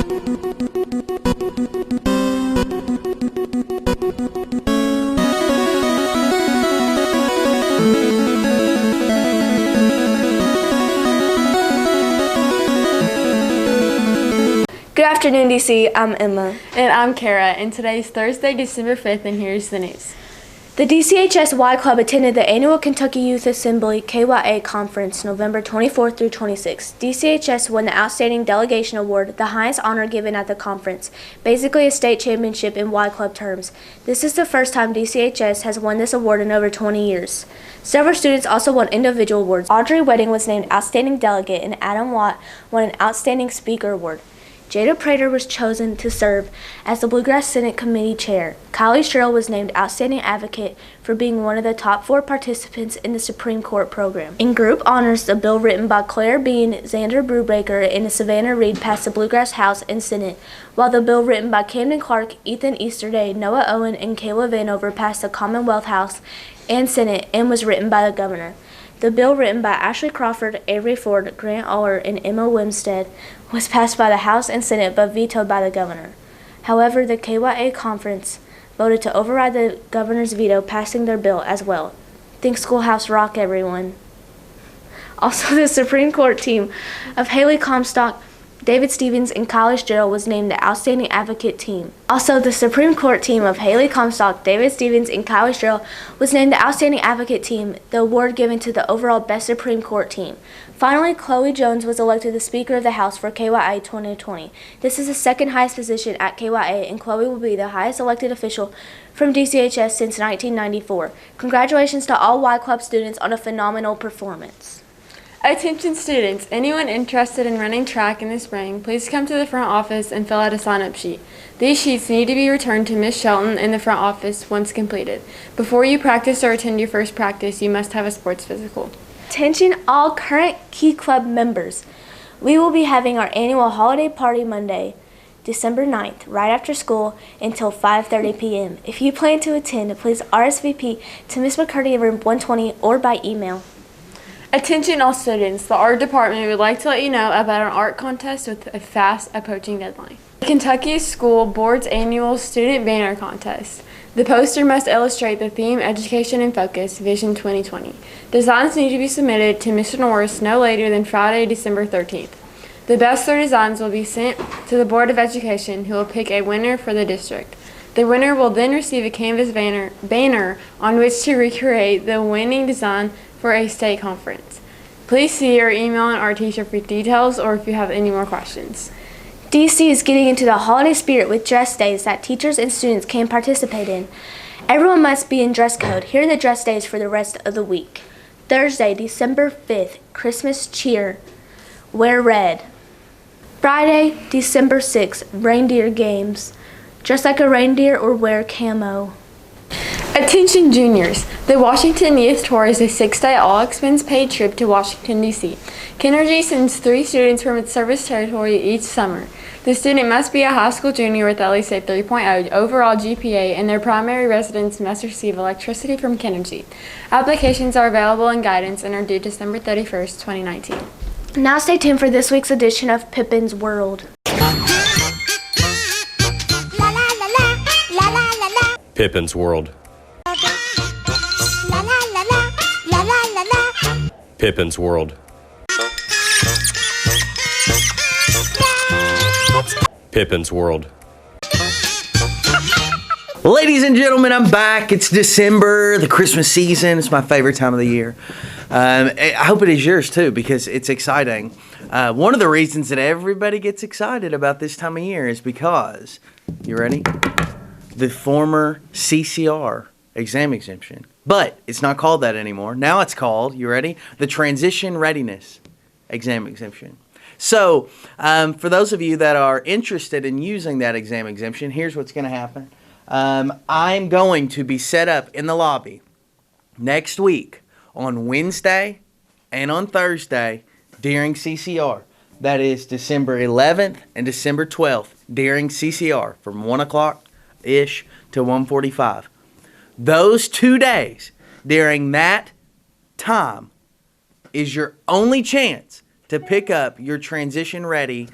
Good afternoon, DC. I'm Emma. And I'm Kara, and today is Thursday, December 5th, and here's the news. The DCHS Y Club attended the annual Kentucky Youth Assembly KYA Conference November 24th through 26th. DCHS won the Outstanding Delegation Award, the highest honor given at the conference, basically a state championship in Y Club terms. This is the first time DCHS has won this award in over 20 years. Several students also won individual awards. Audrey Wedding was named Outstanding Delegate, and Adam Watt won an Outstanding Speaker Award. Jada Prater was chosen to serve as the Bluegrass Senate Committee Chair. Kylie Sherrill was named Outstanding Advocate for being one of the top 4 participants in the Supreme Court program. In group honors, a bill written by Claire Bean, Xander Brubaker, and Savannah Reed passed the Bluegrass House and Senate, while the bill written by Camden Clark, Ethan Easterday, Noah Owen, and Kayla Vanover passed the Commonwealth House and Senate and was written by the governor. The bill written by Ashley Crawford, Avery Ford, Grant Aller, and Emma Wimstead was passed by the House and Senate but vetoed by the governor. However, the KYA conference voted to override the governor's veto, passing their bill as well. Think Schoolhouse Rock, everyone. Also, the Supreme Court team of Haley Comstock, David Stevens, and Kylie Sherrill was named the Outstanding Advocate team. Also, the Supreme Court team of Haley Comstock, David Stevens, and Kylie Sherrill was named the Outstanding Advocate team, the award given to the overall Best Supreme Court team. Finally, Chloe Jones was elected the Speaker of the House for KYA 2020. This is the second highest position at KYA, and Chloe will be the highest elected official from DCHS since 1994. Congratulations to all Y Club students on a phenomenal performance. Attention students, anyone interested in running track in the spring, please come to the front office and fill out a sign-up sheet. These sheets need to be returned to Ms. Shelton in the front office once completed. Before you practice or attend your first practice, you must have a sports physical. Attention all current Key Club members. We will be having our annual holiday party Monday, December 9th, right after school until 5:30 p.m. If you plan to attend, please RSVP to Ms. McCurdy in room 120 or by email. Attention all students, the art department would like to let you know about an art contest with a fast approaching deadline. The Kentucky School Board's annual student banner contest. The poster must illustrate the theme Education in Focus, Vision 2020. Designs need to be submitted to Mr. Norris no later than Friday, December 13th. The best 3 designs will be sent to the Board of Education, who will pick a winner for the district. The winner will then receive a canvas banner on which to recreate the winning design for a state conference. Please see or email an art teacher for details or if you have any more questions. DC is getting into the holiday spirit with dress days that teachers and students can participate in. Everyone must be in dress code. Here are the dress days for the rest of the week. Thursday, December 5th, Christmas cheer. Wear red. Friday, December 6th, reindeer games. Dress like a reindeer or wear camo. Attention juniors, the Washington Youth Tour is a 6-day all-expense paid trip to Washington, D.C. Kenergy sends 3 students from its service territory each summer. The student must be a high school junior with at least a 3.0 overall GPA, and their primary residence must receive electricity from Kenergy. Applications are available in guidance and are due December 31st, 2019. Now stay tuned for this week's edition of Pippin's World. Pippin's World. Pippin's World. Pippin's World. Ladies and gentlemen, I'm back. It's December, the Christmas season. It's my favorite time of the year. I hope it is yours too, because it's exciting. One of the reasons that everybody gets excited about this time of year is because, you ready? The former CCR exam exemption. But it's not called that anymore. Now it's called, you ready? The Transition Readiness Exam Exemption. So, for those of you that are interested in using that exam exemption, here's what's going to happen. I'm going to be set up in the lobby next week on Wednesday and on Thursday during CCR. That is December 11th and December 12th during CCR from 1 o'clock-ish to 1:45. Those 2 days during that time is your only chance to pick up your transition ready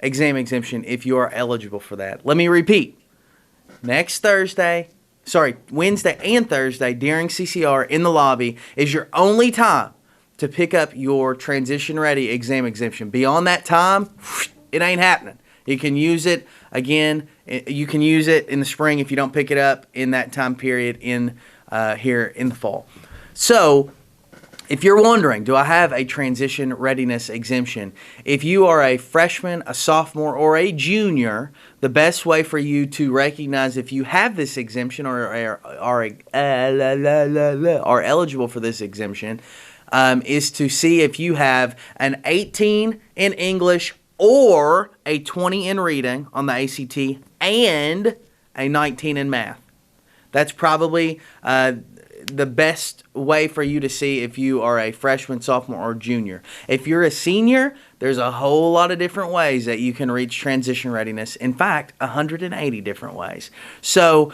exam exemption if you are eligible for that. Let me repeat. Wednesday and Thursday during CCR in the lobby is your only time to pick up your transition ready exam exemption. Beyond that time, it ain't happening. You can use it again. You can use it in the spring if you don't pick it up in that time period here in the fall. So, if you're wondering, do I have a transition readiness exemption? If you are a freshman, a sophomore, or a junior, the best way for you to recognize if you have this exemption or are eligible for this exemption is to see if you have an 18 in English or a 20 in reading on the ACT and a 19 in math. That's probably the best way for you to see if you are a freshman, sophomore, or junior. If you're a senior, there's a whole lot of different ways that you can reach transition readiness. In fact, 180 different ways. So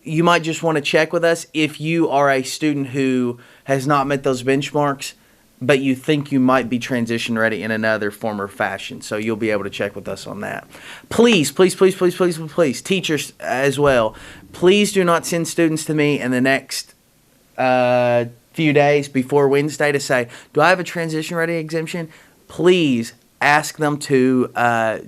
you might just want to check with us if you are a student who has not met those benchmarks, but you think you might be transition ready in another form or fashion. So you'll be able to check with us on that. Please, teachers as well, please do not send students to me in the next few days before Wednesday to say, do I have a transition ready exemption? Please ask them to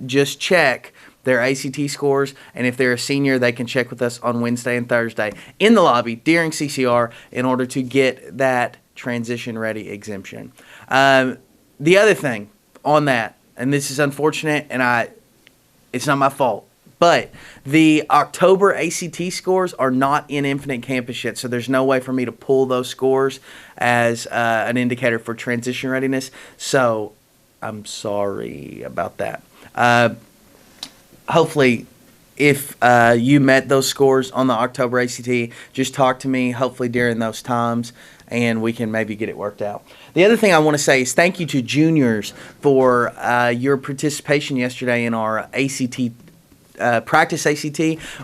just check their ACT scores, and if they're a senior, they can check with us on Wednesday and Thursday in the lobby during CCR in order to get that transition ready exemption. The other thing on that, and this is unfortunate, and it's not my fault, but the October ACT scores are not in Infinite Campus yet, so there's no way for me to pull those scores as an indicator for transition readiness. So I'm sorry about that. Hopefully, if you met those scores on the October ACT, just talk to me, hopefully during those times, and we can maybe get it worked out. The other thing I want to say is thank you to juniors for your participation yesterday in our ACT practice ACT.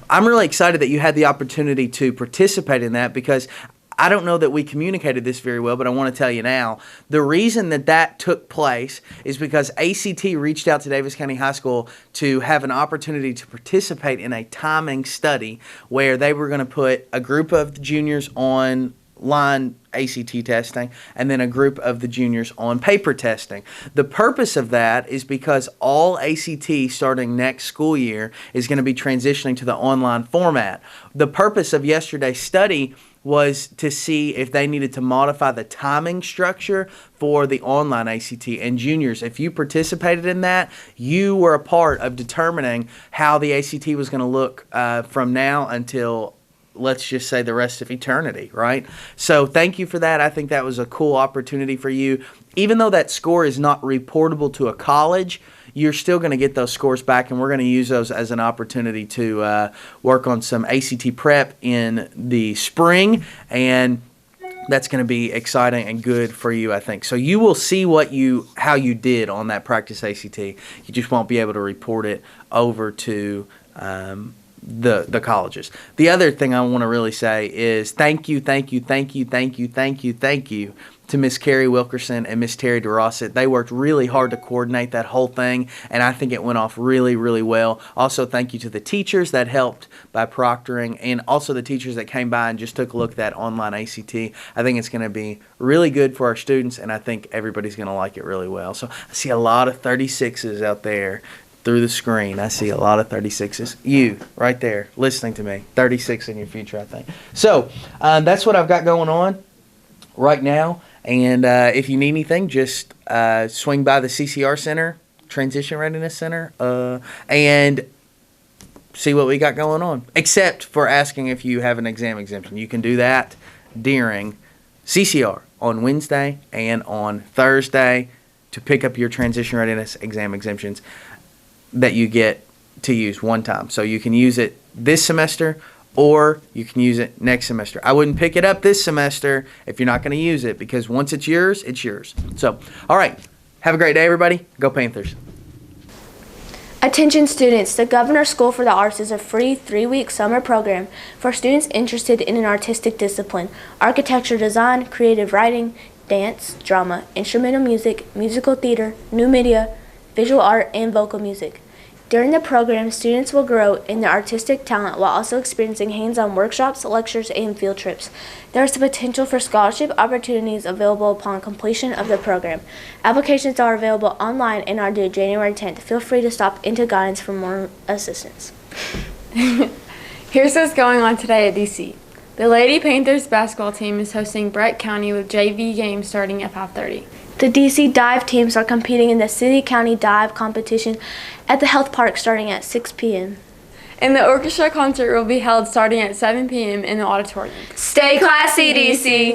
I'm really excited that you had the opportunity to participate in that because I don't know that we communicated this very well, but I want to tell you now. The reason that took place is because ACT reached out to Davis County High School to have an opportunity to participate in a timing study where they were going to put a group of the juniors on line ACT testing and then a group of the juniors on paper testing. The purpose of that is because all ACT starting next school year is going to be transitioning to the online format. The purpose of yesterday's study was to see if they needed to modify the timing structure for the online ACT. And juniors, if you participated in that, you were a part of determining how the ACT was going to look from now until, let's just say, the rest of eternity, right? So thank you for that. I think that was a cool opportunity for you. Even though that score is not reportable to a college, you're still going to get those scores back, and we're going to use those as an opportunity to work on some ACT prep in the spring, and that's going to be exciting and good for you, I think. So you will see how you did on that practice ACT. You just won't be able to report it over to the colleges. The other thing I want to really say is thank you to Miss Carrie Wilkerson and Miss Terry DeRosset. They worked really hard to coordinate that whole thing, and I think it went off really, really well. Also, thank you to the teachers that helped by proctoring, and also the teachers that came by and just took a look at that online ACT. I think it's going to be really good for our students, and I think everybody's going to like it really well. So I see a lot of 36s out there through the screen. I see a lot of 36s. You, right there, listening to me. 36 in your future, I think. So that's what I've got going on right now. And if you need anything, just swing by the CCR Center, Transition Readiness Center, and see what we got going on. Except for asking if you have an exam exemption. You can do that during CCR on Wednesday and on Thursday to pick up your Transition Readiness exam exemptions that you get to use one time. So you can use it this semester, or you can use it next semester. I wouldn't pick it up this semester if you're not going to use it, because once it's yours, it's yours. So, all right. Have a great day, everybody. Go Panthers. Attention students, the Governor School for the Arts is a free 3-week summer program for students interested in an artistic discipline: architecture design, creative writing, dance, drama, instrumental music, musical theater, new media, visual art, and vocal music. During the program, students will grow in their artistic talent while also experiencing hands-on workshops, lectures, and field trips. There is the potential for scholarship opportunities available upon completion of the program. Applications are available online and are due January 10th. Feel free to stop into guidance for more assistance. Here's what's going on today at DC. The Lady Panthers basketball team is hosting Brett County with JV games starting at 5:30. The DC dive teams are competing in the city-county dive competition at the health park starting at 6 p.m. And the orchestra concert will be held starting at 7 p.m. in the auditorium. Stay classy, DC!